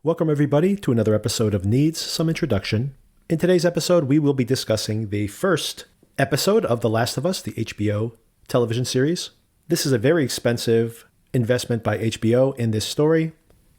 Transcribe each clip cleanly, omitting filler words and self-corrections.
Welcome, everybody, to another episode of Needs Some Introduction. In today's episode, we will be discussing the first episode of The Last of Us, the HBO television series. This is a very expensive investment by HBO in this story.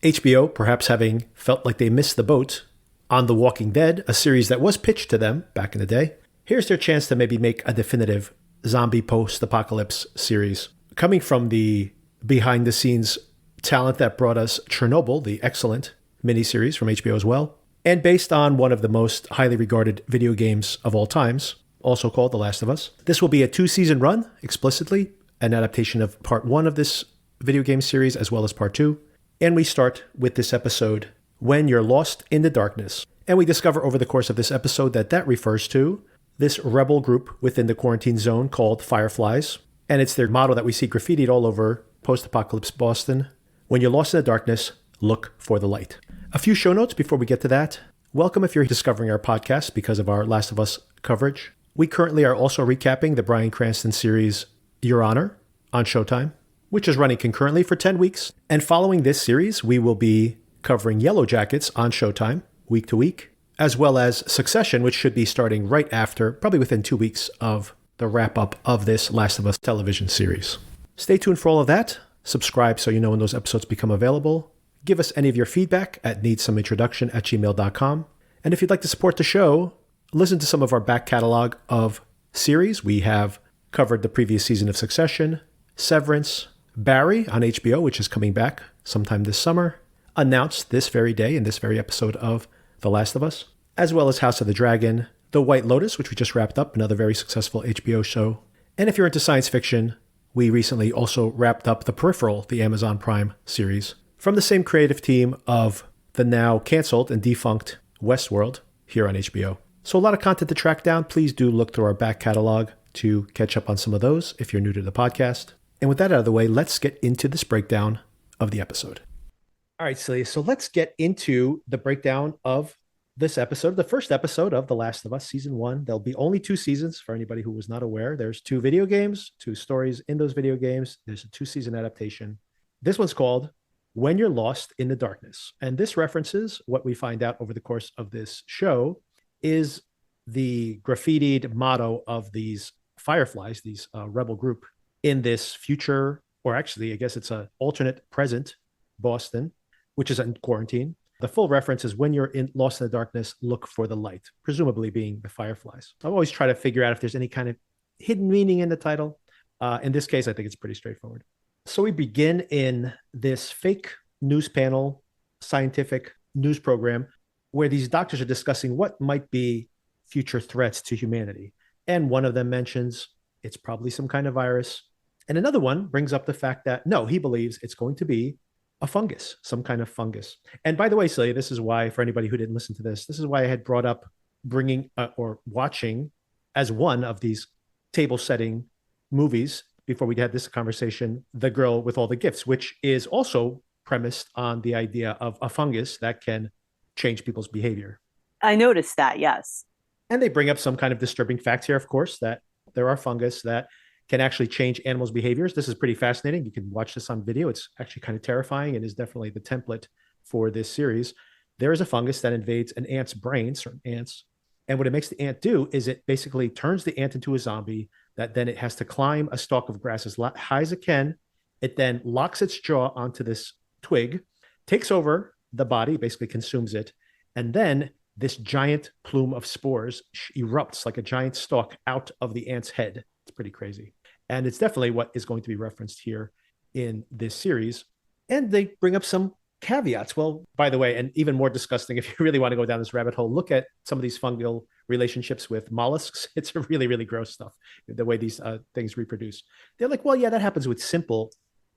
HBO, perhaps having felt like they missed the boat on The Walking Dead, a series that was pitched to them back in the day. Here's their chance to maybe make a definitive zombie post-apocalypse series. Coming from the behind-the-scenes talent that brought us Chernobyl, the excellent miniseries from HBO as well, and based on one of the most highly regarded video games of all times, also called The Last of Us. This will be a 2-season run, explicitly, an adaptation of part 1 of this video game series as well as part 2. And we start with this episode, When You're Lost in the Darkness. And we discover over the course of this episode that refers to this rebel group within the quarantine zone called Fireflies. And it's their motto that we see graffitied all over post-apocalypse Boston. When you're lost in the darkness, look for the light. A few show notes before we get to that. Welcome if you're discovering our podcast because of our Last of Us coverage. We currently are also recapping the Bryan Cranston series Your Honor on Showtime, which is running concurrently for 10 weeks. And following this series, we will be covering Yellow Jackets on Showtime week to week, as well as Succession, which should be starting right after, probably within 2 weeks of the wrap-up of this Last of Us television series. Stay tuned for all of that. Subscribe so you know when those episodes become available. Give us any of your feedback at needsomeintroduction@gmail.com. And if you'd like to support the show, listen to some of our back catalog of series. We have covered the previous season of Succession, Severance, Barry on HBO, which is coming back sometime this summer, announced this very day in this very episode of The Last of Us, as well as House of the Dragon, The White Lotus, which we just wrapped up, another very successful HBO show. And if you're into science fiction, we recently also wrapped up The Peripheral, the Amazon Prime series, from the same creative team of the now canceled and defunct Westworld here on HBO. So a lot of content to track down. Please do look through our back catalog to catch up on some of those if you're new to the podcast. And with that out of the way, let's get into this breakdown of the episode. All right, Celia, so let's get into the breakdown of this episode, the first episode of The Last of Us, Season 1. There'll be only 2 seasons for anybody who was not aware. There's 2 video games, 2 stories in those video games. There's a 2-season adaptation. This one's called When You're Lost in the Darkness. And this references what we find out over the course of this show is the graffitied motto of these Fireflies, these rebel group in this future, or actually, I guess it's an alternate present Boston, which is in quarantine. The full reference is when you're lost in the darkness, look for the light, presumably being the Fireflies. I always try to figure out if there's any kind of hidden meaning in the title. In this case, I think it's pretty straightforward. So we begin in this fake news panel, scientific news program, where these doctors are discussing what might be future threats to humanity. And one of them mentions it's probably some kind of virus. And another one brings up the fact that, no, he believes it's going to be a fungus, some kind of fungus. And by the way, Celia, this is why, for anybody who didn't listen to this is why I had brought up bringing or watching as one of these table setting movies before we had this conversation, The Girl with All the Gifts, which is also premised on the idea of a fungus that can change people's behavior. I noticed that, yes. And they bring up some kind of disturbing facts here, of course, that there are fungus that can actually change animals' behaviors. This is pretty fascinating. You can watch this on video. It's actually kind of terrifying and is definitely the template for this series. There is a fungus that invades an ant's brain, certain ants. And what it makes the ant do is it basically turns the ant into a zombie that then it has to climb a stalk of grass as high as it can. It then locks its jaw onto this twig, takes over the body, basically consumes it. And then this giant plume of spores erupts like a giant stalk out of the ant's head. It's pretty crazy. And it's definitely what is going to be referenced here in this series. And they bring up some caveats. Well, by the way, and even more disgusting, if you really want to go down this rabbit hole, look at some of these fungal relationships with mollusks. It's really, really gross stuff, the way these things reproduce. They're like, well, yeah, that happens with simple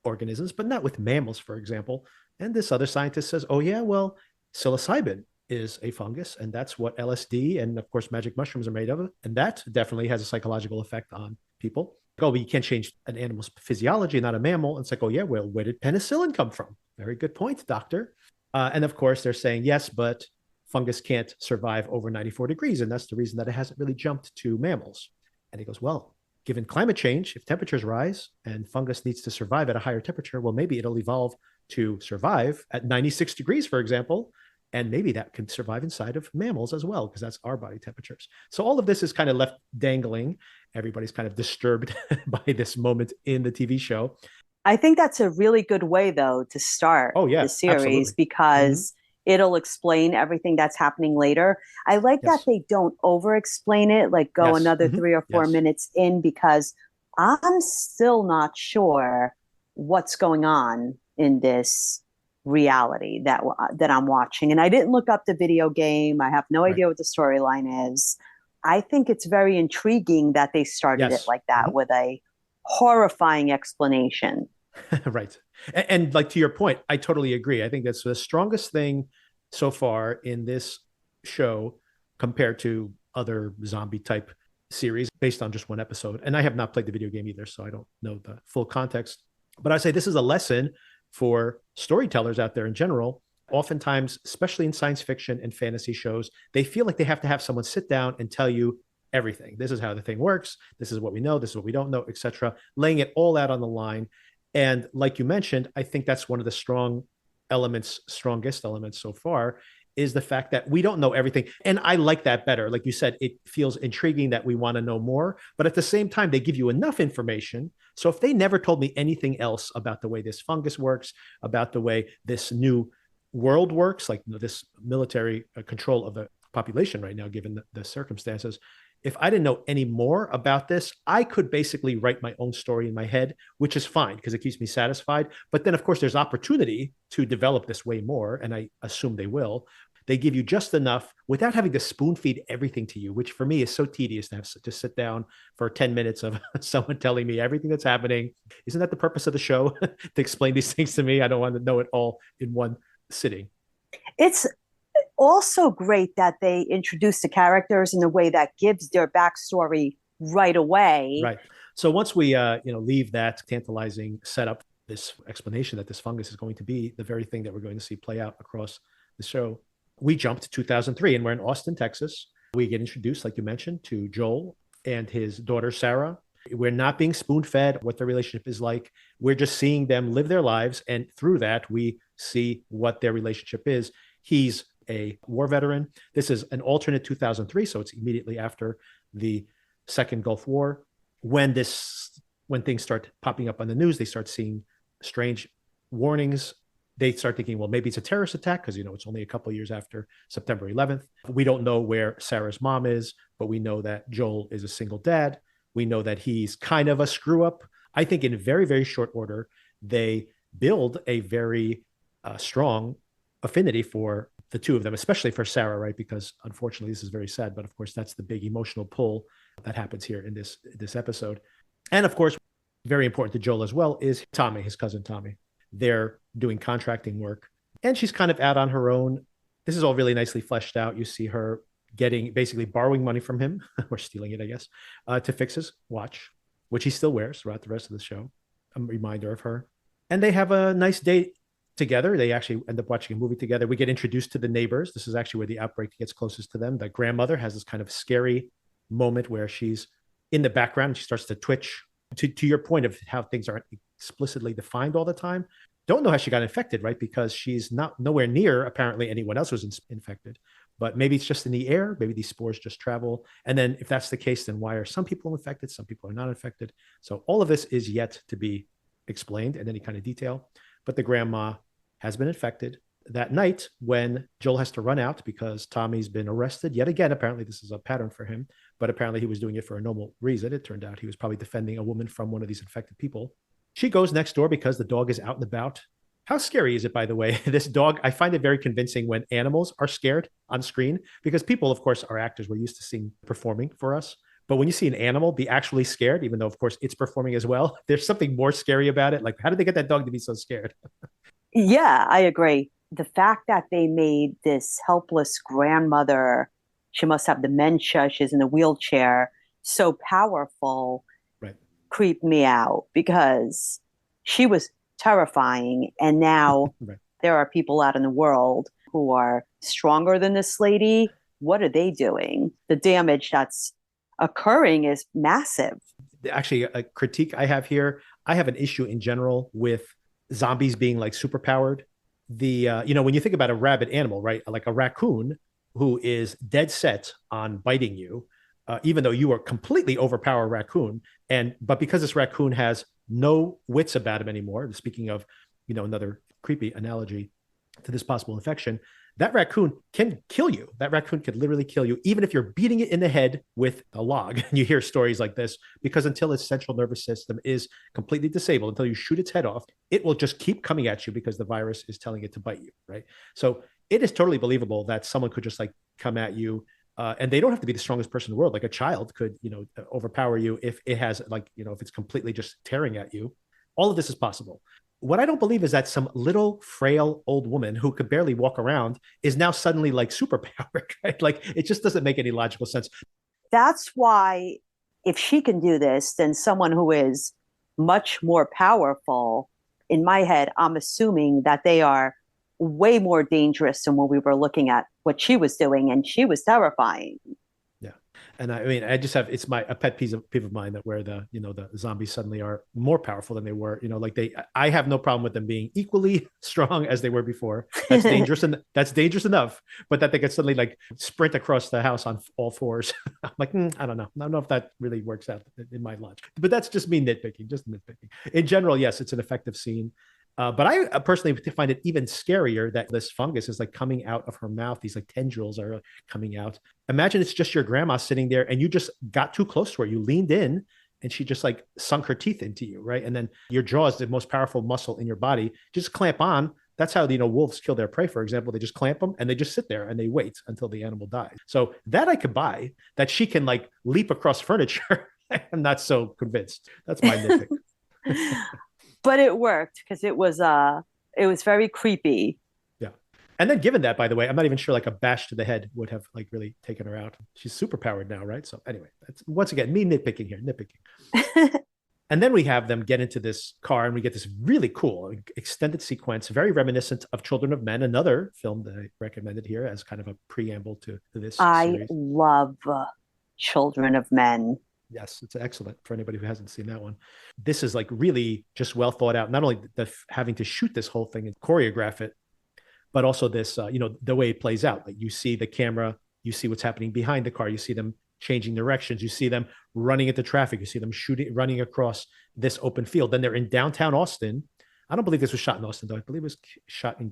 organisms, but not with mammals, for example. And this other scientist says, oh, yeah, well, psilocybin is a fungus, and that's what LSD and, of course, magic mushrooms are made of. And that definitely has a psychological effect on people. Oh, but you can't change an animal's physiology, not a mammal. And it's like, oh, yeah, well, where did penicillin come from? Very good point, doctor. And of course, they're saying, yes, but fungus can't survive over 94 degrees. And that's the reason that it hasn't really jumped to mammals. And he goes, well, given climate change, if temperatures rise and fungus needs to survive at a higher temperature, well, maybe it'll evolve to survive at 96 degrees, for example. And maybe that can survive inside of mammals as well, because that's our body temperatures. So all of this is kind of left dangling. Everybody's kind of disturbed by this moment in the TV show. I think that's a really good way, though, to start Oh, the yeah, series absolutely. Mm-hmm. because it'll explain everything that's happening later. I like that Yes. they don't over explain it, like go Yes. another Mm-hmm. 3 or 4 minutes in, because I'm still not sure what's going on in this reality that I'm watching. And I didn't look up the video game. I have no Right. idea what the storyline is. I think it's very intriguing that they started it Yes. like that Mm-hmm. with a horrifying explanation. Right. And like to your point, I totally agree. I think that's the strongest thing so far in this show compared to other zombie type series based on just one episode. And I have not played the video game either, so I don't know the full context. But I say this is a lesson for storytellers out there in general. Oftentimes, especially in science fiction and fantasy shows, they feel like they have to have someone sit down and tell you everything. This is how the thing works. This is what we know. This is what we don't know, etc. Laying it all out on the line. And like you mentioned, I think that's one of the strongest elements so far is the fact that we don't know everything. And I like that better. Like you said, it feels intriguing that we want to know more, but at the same time, they give you enough information. So if they never told me anything else about the way this fungus works, about the way this new world works, like this military control of the population right now, given the circumstances, if I didn't know any more about this, I could basically write my own story in my head, which is fine because it keeps me satisfied. But then, of course, there's opportunity to develop this way more, and I assume they will. They give you just enough without having to spoon feed everything to you, which for me is so tedious to have to sit down for 10 minutes of someone telling me everything that's happening. Isn't that the purpose of the show to explain these things to me? I don't want to know it all in one sitting. It's also great that they introduce the characters in a way that gives their backstory right away. Right. So once we leave that tantalizing setup, this explanation that this fungus is going to be the very thing that we're going to see play out across the show, we jump to 2003 and we're in Austin, Texas. We get introduced, like you mentioned, to Joel and his daughter Sarah. We're not being spoon fed what their relationship is like. We're just seeing them live their lives, and through that, we see what their relationship is. He's a war veteran. This is an alternate 2003, so it's immediately after the Second Gulf War. When things start popping up on the news, they start seeing strange warnings. They start thinking, well, maybe it's a terrorist attack because it's only a couple of years after September 11th. We don't know where Sarah's mom is, but we know that Joel is a single dad. We know that he's kind of a screw up. I think in very, very short order, they build a very strong affinity for the two of them, especially for Sarah, right? Because unfortunately, this is very sad, but of course, that's the big emotional pull that happens here in this episode. And of course, very important to Joel as well is Tommy, his cousin Tommy. They're doing contracting work, and she's kind of out on her own. This is all really nicely fleshed out. You see her basically borrowing money from him, or stealing it, I guess, to fix his watch, which he still wears throughout the rest of the show. A reminder of her. And they have a nice date together. They actually end up watching a movie together. We get introduced to the neighbors. This is actually where the outbreak gets closest to them. The grandmother has this kind of scary moment where she's in the background and she starts to twitch. To your point of how things aren't explicitly defined all the time, don't know how she got infected, right? Because she's not nowhere near apparently anyone else was infected. But maybe it's just in the air. Maybe these spores just travel. And then if that's the case, then why are some people infected? Some people are not infected. So all of this is yet to be explained in any kind of detail. But the grandma has been infected. That night, when Joel has to run out because Tommy's been arrested yet again, apparently this is a pattern for him, but apparently he was doing it for a normal reason. It turned out he was probably defending a woman from one of these infected people. She goes next door because the dog is out and about. How scary is it, by the way? This dog, I find it very convincing when animals are scared on screen because people, of course, are actors. We're used to seeing performing for us. But when you see an animal be actually scared, even though, of course, it's performing as well, there's something more scary about it. Like, how did they get that dog to be so scared? Yeah, I agree. The fact that they made this helpless grandmother, she must have dementia, she's in a wheelchair, so powerful, Right. creeped me out because she was terrifying. And now Right. there are people out in the world who are stronger than this lady. What are they doing? The damage that's occurring is massive. Actually, a critique I have here, I have an issue in general with zombies being like super powered. When you think about a rabid animal, right? Like a raccoon who is dead set on biting you, even though you are completely overpower raccoon, but because this raccoon has no wits about him anymore. Speaking of, another creepy analogy to this possible infection, that raccoon can kill you. That raccoon could literally kill you, even if you're beating it in the head with a log. And you hear stories like this because until its central nervous system is completely disabled, until you shoot its head off, it will just keep coming at you because the virus is telling it to bite you, right? So it is totally believable that someone could just like come at you. And they don't have to be the strongest person in the world. Like a child could, overpower you if it has like, if it's completely just tearing at you. All of this is possible. What I don't believe is that some little frail old woman who could barely walk around is now suddenly like superpowered, right? Like it just doesn't make any logical sense. That's why if she can do this, then someone who is much more powerful, in my head, I'm assuming that they are way more dangerous than when we were looking at what she was doing, and she was terrifying. Yeah. And I mean, I just have, it's a pet peeve of mine that where the zombies suddenly are more powerful than they were, like I have no problem with them being equally strong as they were before. That's dangerous. And that's dangerous enough, but that they could suddenly like sprint across the house on all fours. I'm like, I don't know. I don't know if that really works out in my logic, but that's just me nitpicking, just nitpicking. In general, yes, it's an effective scene. But I personally find it even scarier that this fungus is like coming out of her mouth. These like tendrils are coming out. Imagine it's just your grandma sitting there and you just got too close to her. You leaned in and she just like sunk her teeth into you, right? And then your jaw is the most powerful muscle in your body. Just clamp on. That's how, wolves kill their prey, for example. They just clamp them and they just sit there and they wait until the animal dies. So that I could buy, that she can like leap across furniture. I'm not so convinced. That's my nitpick. But it worked because it was very creepy. Yeah. And then given that, by the way, I'm not even sure like a bash to the head would have like really taken her out. She's super powered now, right? So anyway, that's once again me nitpicking here, nitpicking. And then we have them get into this car and we get this really cool extended sequence, very reminiscent of Children of Men, another film that I recommended here as kind of a preamble to this I series. love Children of Men. Yes, it's excellent for anybody who hasn't seen that one. This is like really just well thought out. Not only having to shoot this whole thing and choreograph it, but also this, the way it plays out. Like you see the camera, you see what's happening behind the car, you see them changing directions, you see them running into traffic, you see them running across this open field. Then they're in downtown Austin. I don't believe this was shot in Austin, though. I believe it was shot in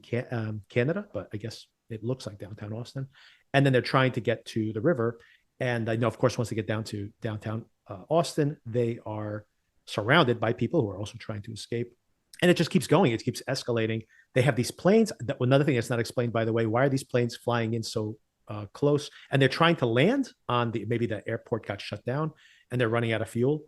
Canada, but I guess it looks like downtown Austin. And then they're trying to get to the river. And I know, of course, once they get down to downtown Austin, they are surrounded by people who are also trying to escape. And it just keeps going. It keeps escalating. They have these planes. Another thing that's not explained, by the way, why are these planes flying in so close? And they're trying to land on maybe the airport got shut down and they're running out of fuel.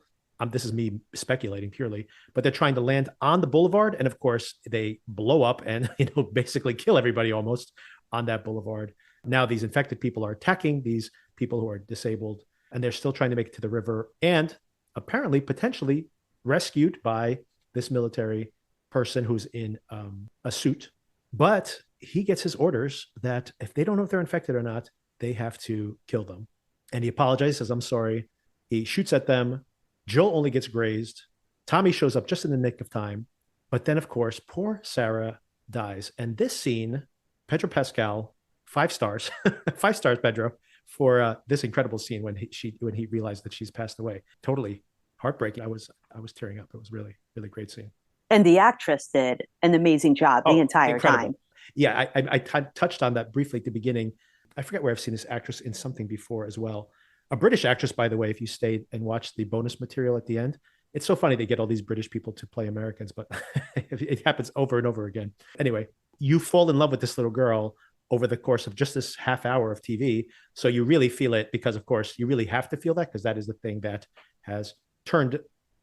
This is me speculating purely, but they're trying to land on the boulevard. And of course, they blow up and basically kill everybody almost on that boulevard. Now these infected people are attacking these people who are disabled, and they're still trying to make it to the river and apparently potentially rescued by this military person who's in a suit. But he gets his orders that if they don't know if they're infected or not, they have to kill them. And he apologizes, says, I'm sorry. He shoots at them. Joel only gets grazed. Tommy shows up just in the nick of time. But then, of course, poor Sarah dies. And this scene, Pedro Pascal, 5 stars, 5 stars, Pedro, for this incredible scene when he realized that she's passed away. Totally heartbreaking. I was tearing up. It was really, really great scene. And the actress did an amazing job the entire incredible. time. Yeah, I touched on that briefly at the beginning. I forget where I've seen this actress in something before as well. A British actress, by the way, if you stayed and watched the bonus material at the end. It's so funny they get all these British people to play Americans, but it happens over and over again. Anyway, you fall in love with this little girl over the course of just this half hour of TV. So you really feel it because, of course, you really have to feel that because that is the thing that has turned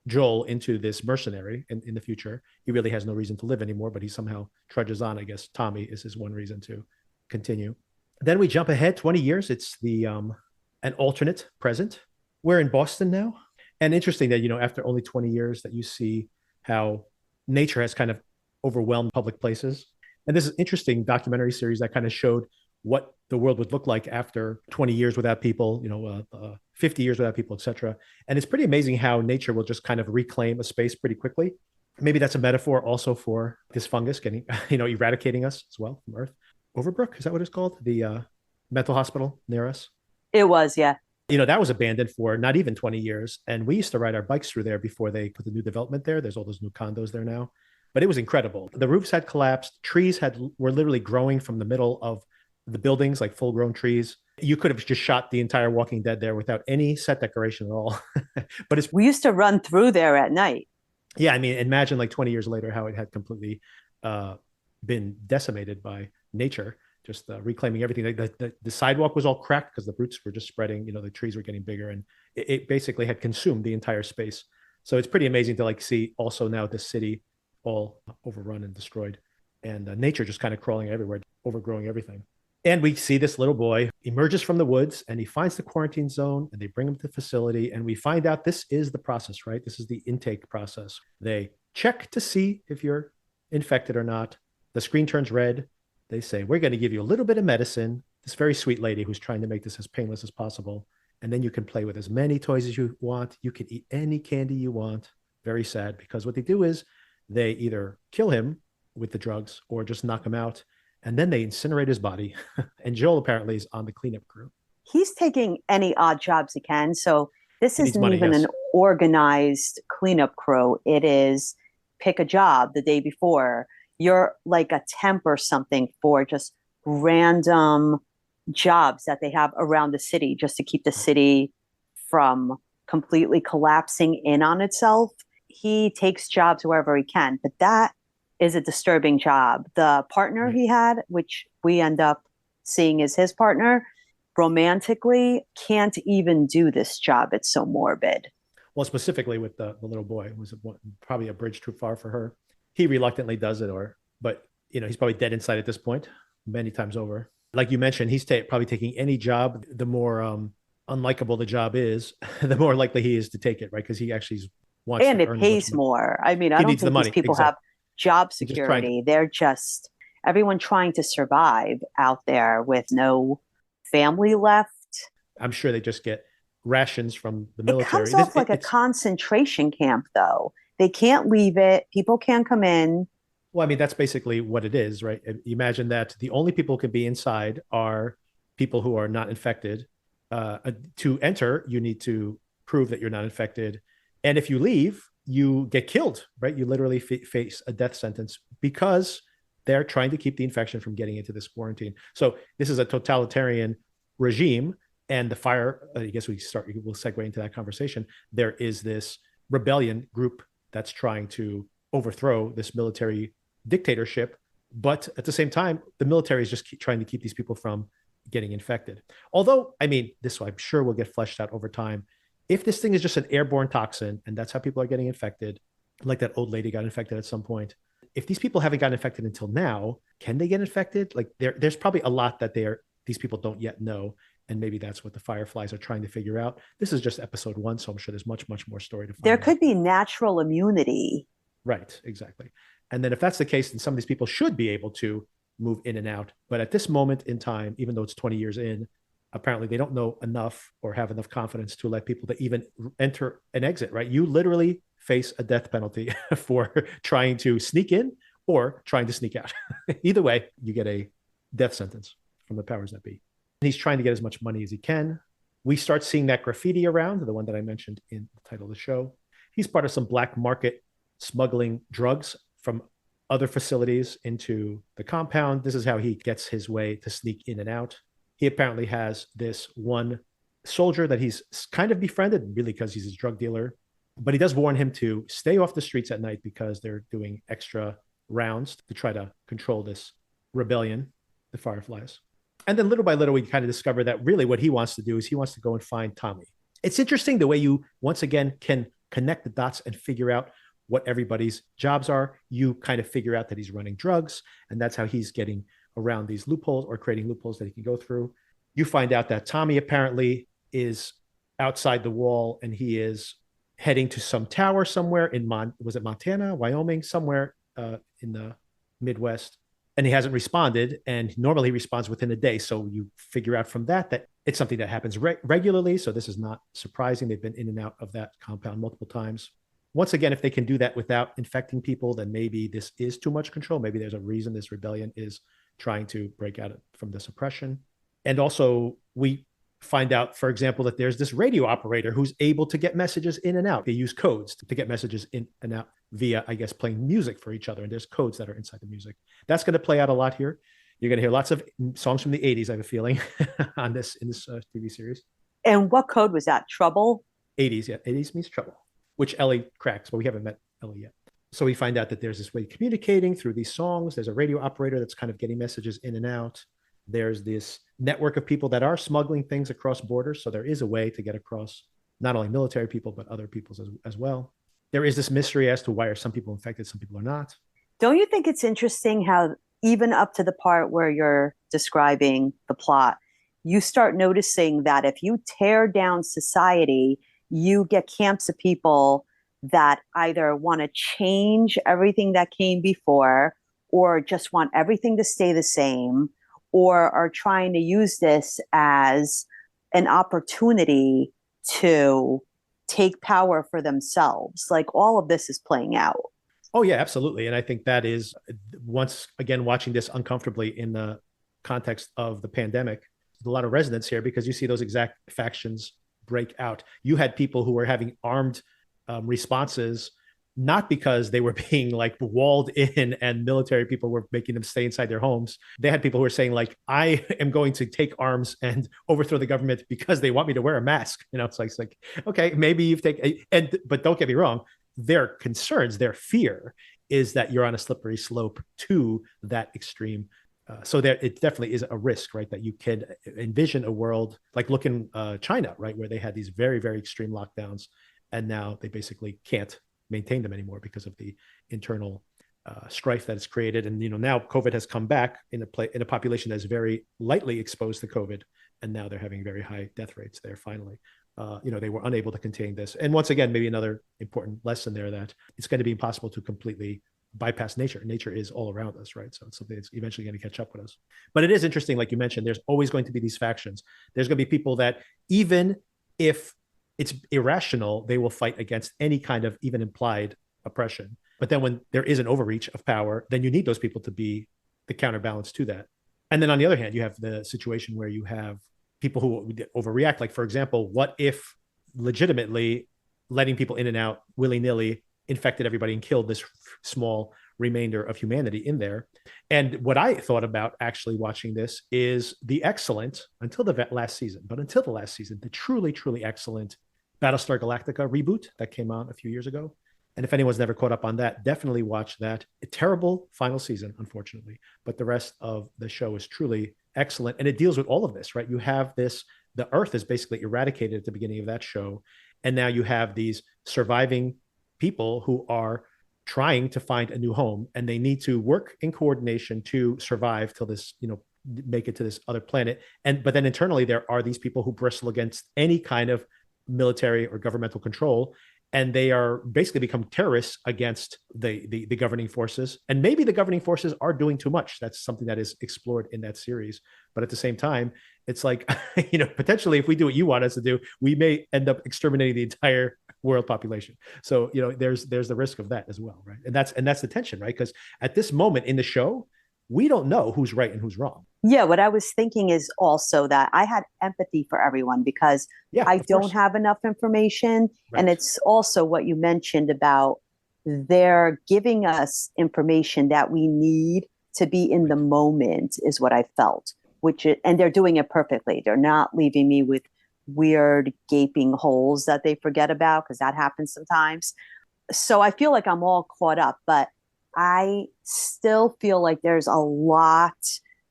Joel into this mercenary in the future. He really has no reason to live anymore, but he somehow trudges on. I guess Tommy is his one reason to continue. Then we jump ahead 20 years. It's an alternate present. We're in Boston now. And interesting that, after only 20 years that you see how nature has kind of overwhelmed public places. And this is an interesting documentary series that kind of showed what the world would look like after 20 years without people, 50 years without people, et cetera. And it's pretty amazing how nature will just kind of reclaim a space pretty quickly. Maybe that's a metaphor also for this fungus getting, eradicating us as well from Earth. Overbrook, is that what it's called? The mental hospital near us. It was, yeah. That was abandoned for not even 20 years. And we used to ride our bikes through there before they put the new development there. There's all those new condos there now. But it was incredible. The roofs had collapsed. Trees were literally growing from the middle of the buildings, like full grown trees. You could have just shot the entire Walking Dead there without any set decoration at all. But it's, We used to run through there at night. yeah, I mean, imagine like 20 years later how it had completely uh, been decimated by nature, just reclaiming everything. The sidewalk was all cracked because the roots were just spreading. The trees were getting bigger, and it basically had consumed the entire space. So it's pretty amazing to like see also now the city all overrun and destroyed, and nature just kind of crawling everywhere, overgrowing everything. And we see this little boy emerges from the woods and he finds the quarantine zone and they bring him to the facility. And we find out this is the process, right? This is the intake process. They check to see if you're infected or not. The screen turns red. They say, we're going to give you a little bit of medicine. This very sweet lady who's trying to make this as painless as possible. And then you can play with as many toys as you want. You can eat any candy you want. Very sad, because what they do is they either kill him with the drugs or just knock him out, and then they incinerate his body. And Joel apparently is on the cleanup crew. He's taking any odd jobs he can. So this He needs isn't money, even yes. an organized cleanup crew. It is pick a job the day before. You're like a temp or something for just random jobs that they have around the city just to keep the city from completely collapsing in on itself. He takes jobs wherever he can, but that is a disturbing job. The partner Right. he had, which we end up seeing as his partner, romantically can't even do this job. It's so morbid. Well, specifically with the little boy, who was probably a bridge too far for her. He reluctantly does it, but he's probably dead inside at this point, many times over. Like you mentioned, he's probably taking any job. The more unlikable the job is, the more likely he is to take it, right? Because he actually wants And to it earn as much pays money. more. I mean, I He don't needs the think these money, people have exactly. job He's just trying to. security. They're just everyone trying to survive out there with no family left. I'm sure they just get rations from the It comes military. off like a It's concentration camp, though. They can't leave it. People can't come in. Well, I mean, that's basically what it is, right? Imagine that the only people who can be inside are people who are not infected. To enter, you need to prove that you're not infected. And if you leave, you get killed, right? You literally face a death sentence because they're trying to keep the infection from getting into this quarantine. So this is a totalitarian regime. And the fire, I guess we'll segue into that conversation. There is this rebellion group that's trying to overthrow this military dictatorship. But at the same time, the military is just trying to keep these people from getting infected. Although, I mean, this I'm sure will get fleshed out over time. If this thing is just an airborne toxin and that's how people are getting infected, like that old lady got infected at some point, if these people haven't gotten infected until now, can they get infected? Like there's probably a lot that these people don't yet know. And maybe that's what the Fireflies are trying to figure out. This is just episode 1, so I'm sure there's much, much more story to find There out. could be natural immunity. Right, exactly. And then if that's the case, then some of these people should be able to move in and out. But at this moment in time, even though it's 20 years in, apparently they don't know enough or have enough confidence to let people to even enter and exit, right? You literally face a death penalty for trying to sneak in or trying to sneak out. Either way, you get a death sentence from the powers that be. He's trying to get as much money as he can. We start seeing that graffiti around, the one that I mentioned in the title of the show. He's part of some black market smuggling drugs from other facilities into the compound. This is how he gets his way to sneak in and out. He apparently has this one soldier that he's kind of befriended, really, because he's a drug dealer. But he does warn him to stay off the streets at night because they're doing extra rounds to try to control this rebellion, the Fireflies. And then little by little, we kind of discover that really what he wants to do is he wants to go and find Tommy. It's interesting the way you, once again, can connect the dots and figure out what everybody's jobs are. You kind of figure out that he's running drugs, and that's how he's getting around these loopholes or creating loopholes that he can go through. You find out that Tommy apparently is outside the wall, and he is heading to some tower somewhere in was it Montana, Wyoming, somewhere in the Midwest. And he hasn't responded, and normally he responds within a day. So you figure out from that it's something that happens regularly. So this is not surprising. They've been in and out of that compound multiple times. once again, if they can do that without infecting people, then maybe this is too much control. Maybe there's a reason this rebellion is trying to break out from this oppression. And also, we find out, for example, that there's this radio operator who's able to get messages in and out. They use codes to get messages in and out via, I guess, playing music for each other. And there's codes that are inside the music. That's going to play out a lot here. You're going to hear lots of songs from the 80s, I have a feeling, on this in this TV series. And what code was that? Trouble? 80s, yeah. 80s means trouble, which Ellie cracks, but we haven't met Ellie yet. So we find out that there's this way of communicating through these songs. There's a radio operator that's kind of getting messages in and out. There's this network of people that are smuggling things across borders. So there is a way to get across not only military people, but other peoples as well. There is this mystery as to why are some people infected, some people are not. Don't you think it's interesting how even up to the part where you're describing the plot, you start noticing that if you tear down society, you get camps of people that either want to change everything that came before or just want everything to stay the same or are trying to use this as an opportunity to take power for themselves. Like all of this is playing out. Oh, yeah, absolutely. And I think that is, once again, watching this uncomfortably in the context of the pandemic, a lot of resonance here because you see those exact factions break out. You had people who were having armed responses, not because they were being like walled in and military people were making them stay inside their homes. They had people who were saying like, I am going to take arms and overthrow the government because they want me to wear a mask. You know, it's like okay, maybe you've taken, but don't get me wrong. Their concerns, their fear is that you're on a slippery slope to that extreme. So there, it definitely is a risk, right? That you can envision a world like look in China, right, where they had these very, very extreme lockdowns, and now they basically can't maintain them anymore because of the internal strife that it's created. And now COVID has come back in a population that's very lightly exposed to COVID, and now they're having very high death rates there. Finally, they were unable to contain this. And once again, maybe another important lesson there that it's going to be impossible to completely bypass nature. Nature is all around us, right? So it's something that's eventually going to catch up with us. But it is interesting, like you mentioned, there's always going to be these factions. There's going to be people that even if it's irrational, they will fight against any kind of even implied oppression. But then when there is an overreach of power, then you need those people to be the counterbalance to that. And then on the other hand, you have the situation where you have people who overreact. Like, for example, what if legitimately letting people in and out willy-nilly infected everybody and killed this small remainder of humanity in there? And what I thought about actually watching this is the excellent, until the last season, the truly, truly excellent Battlestar Galactica reboot that came out a few years ago. And if anyone's never caught up on that, definitely watch that. A terrible final season, unfortunately, but the rest of the show is truly excellent. And it deals with all of this, right? You have this, the Earth is basically eradicated at the beginning of that show. And now you have these surviving people who are trying to find a new home, and they need to work in coordination to survive till this, make it to this other planet. But then internally, there are these people who bristle against any kind of military or governmental control, and they are basically become terrorists against the governing forces. And maybe the governing forces are doing too much. That's something that is explored in that series. But at the same time, it's like, potentially if we do what you want us to do, we may end up exterminating the entire world population. So, there's the risk of that as well, right? And that's the tension, right? Because at this moment in the show, we don't know who's right and who's wrong. Yeah, what I was thinking is also that I had empathy for everyone because I don't have enough information. Right. And it's also what you mentioned about they're giving us information that we need to be in the moment is what I felt, and they're doing it perfectly. They're not leaving me with weird gaping holes that they forget about, because that happens sometimes. So I feel like I'm all caught up, but I still feel like there's a lot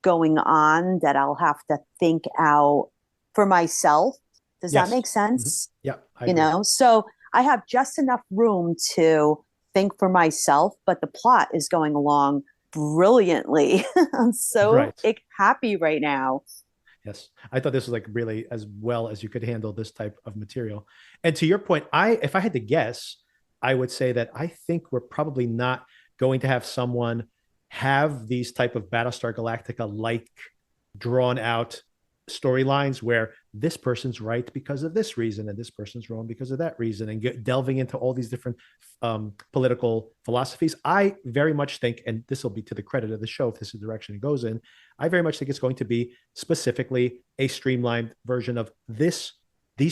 going on that I'll have to think out for myself. Does that make sense? Mm-hmm. Yeah. I agree. So I have just enough room to think for myself, but the plot is going along brilliantly. I'm so happy right now. Yes. I thought this was like really as well as you could handle this type of material. And to your point, if I had to guess, I would say that I think we're probably not going to have someone have these type of Battlestar Galactica like drawn out storylines where this person's right because of this reason and this person's wrong because of that reason, and delving into all these different political philosophies. I very much think, and this will be to the credit of the show if this is the direction it goes in, I very much think it's going to be specifically a streamlined version of these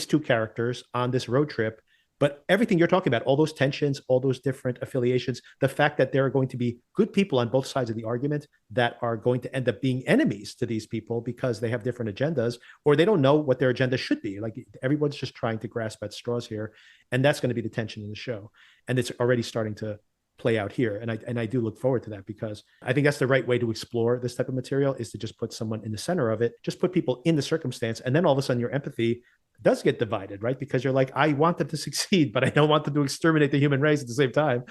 two characters on this road trip. But everything you're talking about, all those tensions, all those different affiliations, the fact that there are going to be good people on both sides of the argument that are going to end up being enemies to these people because they have different agendas, or they don't know what their agenda should be. Like, everyone's just trying to grasp at straws here. And that's going to be the tension in the show. And it's already starting to play out here. And I do look forward to that, because I think that's the right way to explore this type of material, is to just put someone in the center of it, just put people in the circumstance. And then all of a sudden your empathy does get divided, right? Because you're like, I want them to succeed, but I don't want them to exterminate the human race at the same time.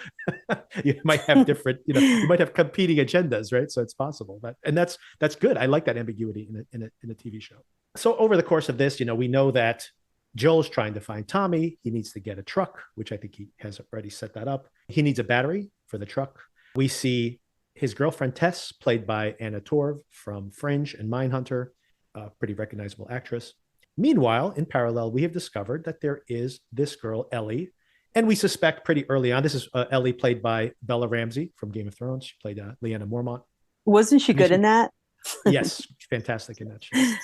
You might have different, you might have competing agendas, right? So it's possible. And that's good. I like that ambiguity in a TV show. So over the course of this, we know that Joel's trying to find Tommy. He needs to get a truck, which I think he has already set that up. He needs a battery for the truck. We see his girlfriend Tess, played by Anna Torv from Fringe and Mindhunter, a pretty recognizable actress. Meanwhile, in parallel, we have discovered that there is this girl, Ellie, and we suspect pretty early on, this is Ellie, played by Bella Ramsey from Game of Thrones. She played Lyanna Mormont. Wasn't she good in that? Yes, fantastic in that show.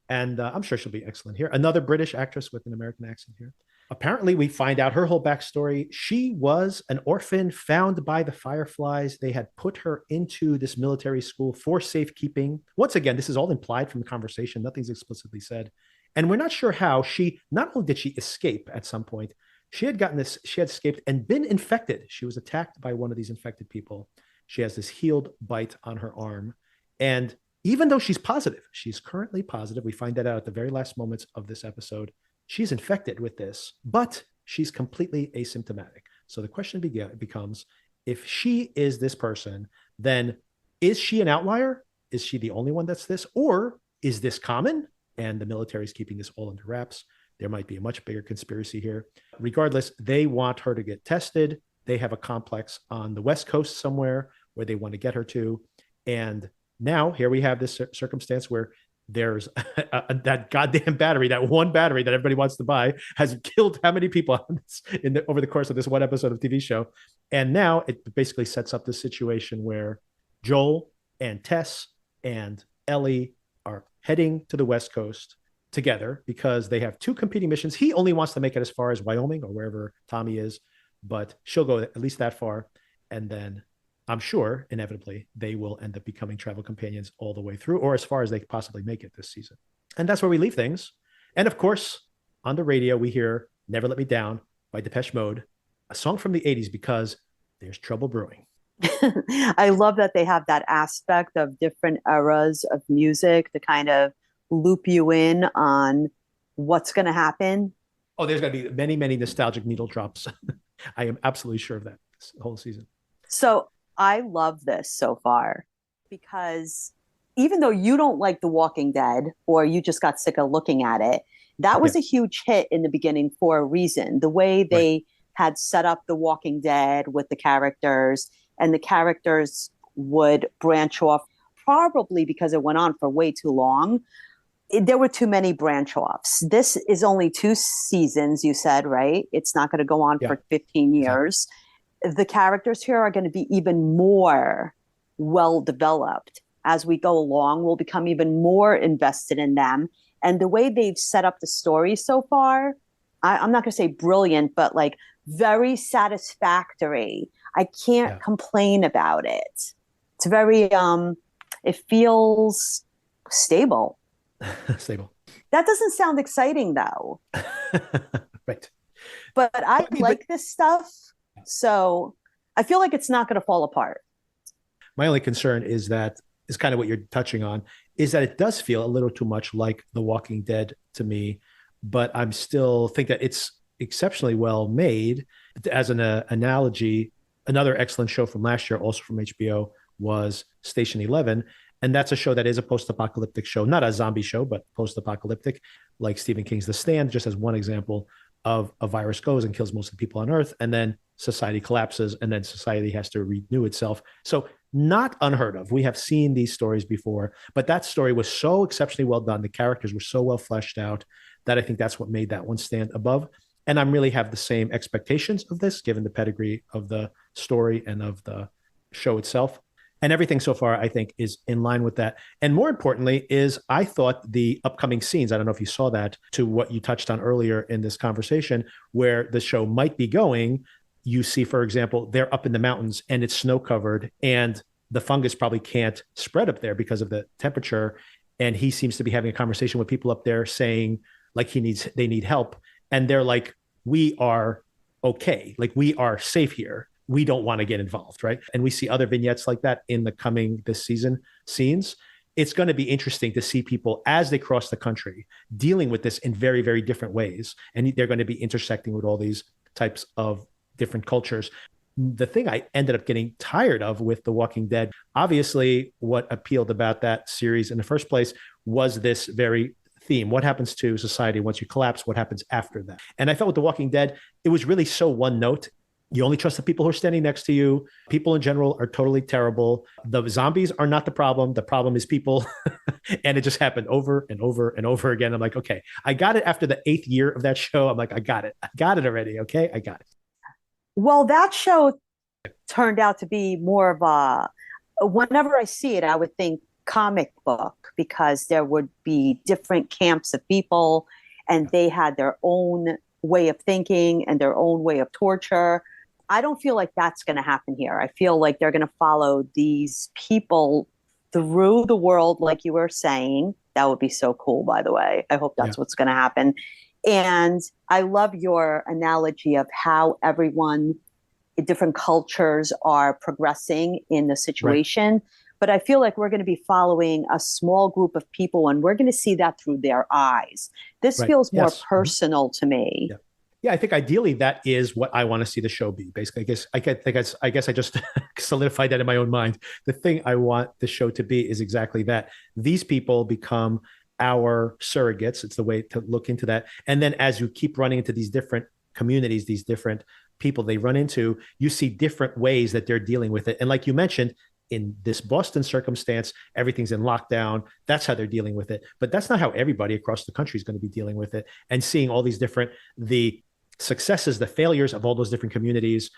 And I'm sure she'll be excellent here. Another British actress with an American accent here. Apparently, we find out her whole backstory. She was an orphan found by the Fireflies. They had put her into this military school for safekeeping. Once again, this is all implied from the conversation. Nothing's explicitly said. And we're not sure how not only did she escape at some point, she had escaped and been infected. She was attacked by one of these infected people. She has this healed bite on her arm. And even though she's currently positive, we find that out at the very last moments of this episode, she's infected with this, but she's completely asymptomatic. So the question becomes, if she is this person, then is she an outlier? Is she the only one that's this? Or is this common? And the military is keeping this all under wraps. There might be a much bigger conspiracy here. Regardless, they want her to get tested. They have a complex on the West Coast somewhere where they want to get her to. And now here we have this circumstance where there's that goddamn battery, that one battery that everybody wants to buy, has killed how many people over the course of this one episode of TV show. And now it basically sets up this situation where Joel and Tess and Ellie are heading to the West Coast together because they have two competing missions. He only wants to make it as far as Wyoming or wherever Tommy is, but she'll go at least that far. And then I'm sure, inevitably, they will end up becoming travel companions all the way through, or as far as they could possibly make it this season. And that's where we leave things. And of course, on the radio, we hear Never Let Me Down by Depeche Mode, a song from the 80s, because there's trouble brewing. I love that they have that aspect of different eras of music to kind of loop you in on what's going to happen. Oh, there's going to be many, many nostalgic needle drops. I am absolutely sure of that this whole season. So I love this so far, because even though you don't like The Walking Dead, or you just got sick of looking at it, that was a huge hit in the beginning for a reason. The way they had set up The Walking Dead with the characters, and the characters would branch off, probably because it went on for way too long. There were too many branch offs. This is only 2 seasons, you said, right? It's not going to go on for 15 years. Exactly. The characters here are going to be even more well developed as we go along. We'll become even more invested in them. And the way they've set up the story so far, I'm not going to say brilliant, but like very satisfactory. I can't complain about it. It's very, it feels stable. Stable. That doesn't sound exciting though. Right. But I like this stuff. So I feel like it's not going to fall apart. My only concern is kind of what you're touching on, is that it does feel a little too much like The Walking Dead to me, but I'm still think that it's exceptionally well made. As an analogy, another excellent show from last year, also from HBO, was Station 11. And that's a show that is a post-apocalyptic show, not a zombie show, but post-apocalyptic, like Stephen King's The Stand, just as one example of a virus goes and kills most of the people on Earth, and then society collapses, and then society has to renew itself. So not unheard of. We have seen these stories before, but that story was so exceptionally well done. The characters were so well fleshed out that I think that's what made that one stand above. And I really have the same expectations of this, given the pedigree of the story and of the show itself. And everything so far, I think, is in line with that. And more importantly, is I thought the upcoming scenes, I don't know if you saw that, to what you touched on earlier in this conversation, where the show might be going. You see, for example, they're up in the mountains and it's snow covered, and the fungus probably can't spread up there because of the temperature. And he seems to be having a conversation with people up there saying, like, they need help. And they're like, we are okay. Like, we are safe here. We don't want to get involved, right? And we see other vignettes like that in the coming this season scenes. It's going to be interesting to see people as they cross the country dealing with this in very, very different ways. And they're going to be intersecting with all these types of different cultures. The thing I ended up getting tired of with The Walking Dead, obviously, what appealed about that series in the first place was this very theme. What happens to society once you collapse? What happens after that? And I felt with The Walking Dead, it was really so one note. You only trust the people who are standing next to you. People in general are totally terrible. The zombies are not the problem. The problem is people. And it just happened over and over and over again. I'm like, okay, I got it after the 8th year of that show. I'm like, I got it. I got it already. Okay, I got it. Well, that show turned out to be more of whenever I see it, I would think comic book, because there would be different camps of people and they had their own way of thinking and their own way of torture. I don't feel like that's going to happen here. I feel like they're going to follow these people through the world, like you were saying. That would be so cool, by the way. I hope that's what's going to happen. And I love your analogy of how everyone in different cultures are progressing in the situation. Right. But I feel like we're going to be following a small group of people, and we're going to see that through their eyes. This feels more personal to me. Yeah, I think ideally that is what I want to see the show be. Basically, I guess I just solidified that in my own mind. The thing I want the show to be is exactly that. These people become our surrogates. It's the way to look into that. And then as you keep running into these different communities, these different people they run into, you see different ways that they're dealing with it. And like you mentioned, in this Boston circumstance, everything's in lockdown. That's how they're dealing with it. But that's not how everybody across the country is going to be dealing with it. And seeing all these different, the successes, the failures of all those different communities,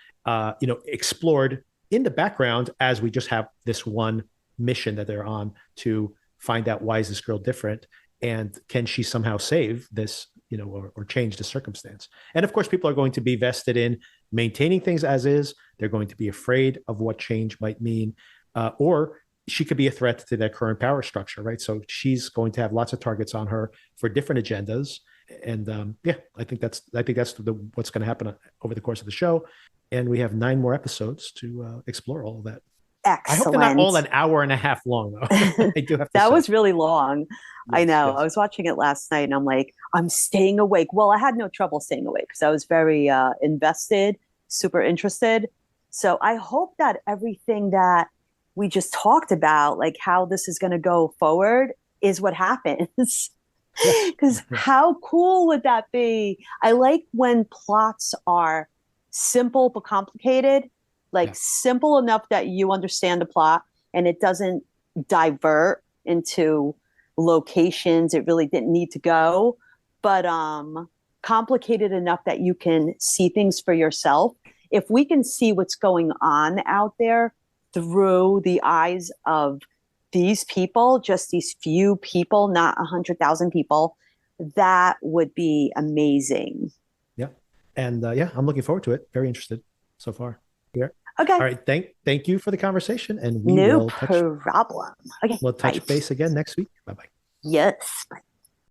explored in the background as we just have this one mission that they're on to find out, why is this girl different? And can she somehow save this, or change the circumstance? And of course, people are going to be vested in maintaining things as is. They're going to be afraid of what change might mean. Or she could be a threat to their current power structure, right? So she's going to have lots of targets on her for different agendas. And I think that's what's going to happen over the course of the show. And we have 9 more episodes to explore all of that. Excellent. I hope they're not all an hour and a half long, though. I do have to that say. was really long. Yes, I know. Yes. I was watching it last night and I'm like, I'm staying awake. Well, I had no trouble staying awake because I was very invested, super interested. So I hope that everything that we just talked about, like how this is going to go forward, is what happens. Because how cool would that be? I like when plots are simple but complicated. Simple enough that you understand the plot and it doesn't divert into locations it really didn't need to go, but complicated enough that you can see things for yourself. If we can see what's going on out there through the eyes of these people, just these few people, not 100,000 people, that would be amazing. Yeah. And I'm looking forward to it. Very interested so far. Yeah. Okay. All right. Thank you for the conversation. And we no will problem. Okay. We'll touch base again next week. Bye-bye. Yes. Bye.